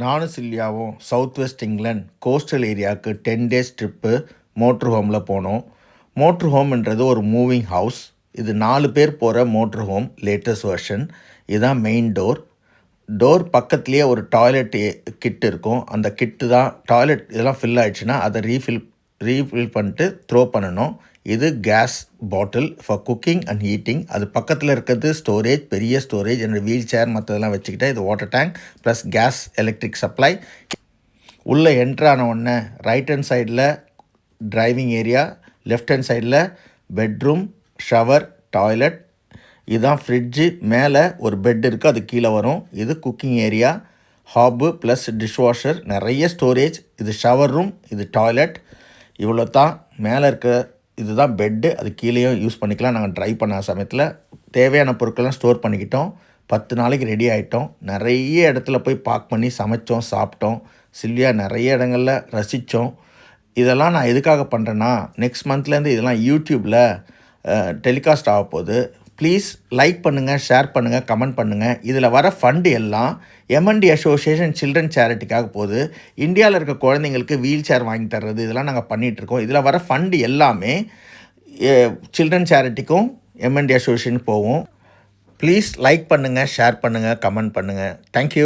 நானும் சில்வியாவும் south west England coastal ஏரியாவுக்கு 10 days trip motor ஹோமில் போனோம். மோட்ரு ஹோம்ன்றது ஒரு மூவிங் ஹவுஸ். இது 4 பேர் போகிற மோட்ரு ஹோம், லேட்டஸ்ட் வெர்ஷன். இதுதான் மெயின் டோர். டோர் பக்கத்துலேயே ஒரு டாய்லெட் கிட் இருக்கும். அந்த கிட்டு தான் டாய்லெட் இதெல்லாம் ஃபில் ஆகிடுச்சுன்னா அதை ரீஃபில் பண்ணிட்டு த்ரோ பண்ணணும். இது gas bottle for cooking and heating. அது பக்கத்தில் இருக்கிறது ஸ்டோரேஜ், பெரிய ஸ்டோரேஜ். என்னோடய வீல் சேர் மற்றதெல்லாம் வச்சுக்கிட்டேன். இது water tank plus gas electric supply. உள்ளே என்ட்ரான உடனே ரைட் ஹேண்ட் சைடில் டிரைவிங் ஏரியா, லெஃப்ட் ஹேண்ட் சைடில் பெட்ரூம், ஷவர், டாய்லெட். இதுதான் ஃப்ரிட்ஜு. மேலே ஒரு பெட் இருக்குது, அது கீழே வரும். இது cooking area, hob plus dishwasher, நிறைய ஸ்டோரேஜ். இது ஷவர் ரூம், இது டாய்லெட். இவ்வளோ தான். மேலே இருக்க இதுதான் பெட்டு, அது கீழேயும் யூஸ் பண்ணிக்கலாம். நாங்கள் ட்ரைவ் பண்ண சமயத்தில் தேவையான பொருட்கள்லாம் ஸ்டோர் பண்ணிக்கிட்டோம். 10 நாளைக்கு ரெடி ஆகிட்டோம். நிறைய இடத்துல போய் பார்க் பண்ணி சமைச்சோம், சாப்பிட்டோம். சில்வியா நிறைய இடங்களில் ரசித்தோம். இதெல்லாம் நான் எதுக்காக பண்ணுறேன்னா, நெக்ஸ்ட் மந்த்லேருந்து இதெல்லாம் யூடியூப்பில் டெலிகாஸ்ட் ஆக போகுது. ப்ளீஸ் லைக் பண்ணுங்கள், ஷேர் பண்ணுங்கள், கமெண்ட் பண்ணுங்கள். இதில் வர ஃபண்டு எல்லாம் எம்என்டி அசோசியேஷன் சில்ட்ரன் சேரிட்டிக்காக போகுது. இந்தியாவில் இருக்க குழந்தைங்களுக்கு வீல் சேர் வாங்கி தர்றது, இதெல்லாம் நாங்கள் பண்ணிகிட்ருக்கோம். இதில் வர ஃபண்டு எல்லாமே சில்ட்ரன் சேரிட்டிக்கும் எம்என்டி அசோசியேஷனுக்கு போகும். ப்ளீஸ் லைக் பண்ணுங்கள், ஷேர் பண்ணுங்கள், கமெண்ட் பண்ணுங்கள். தேங்க்யூ.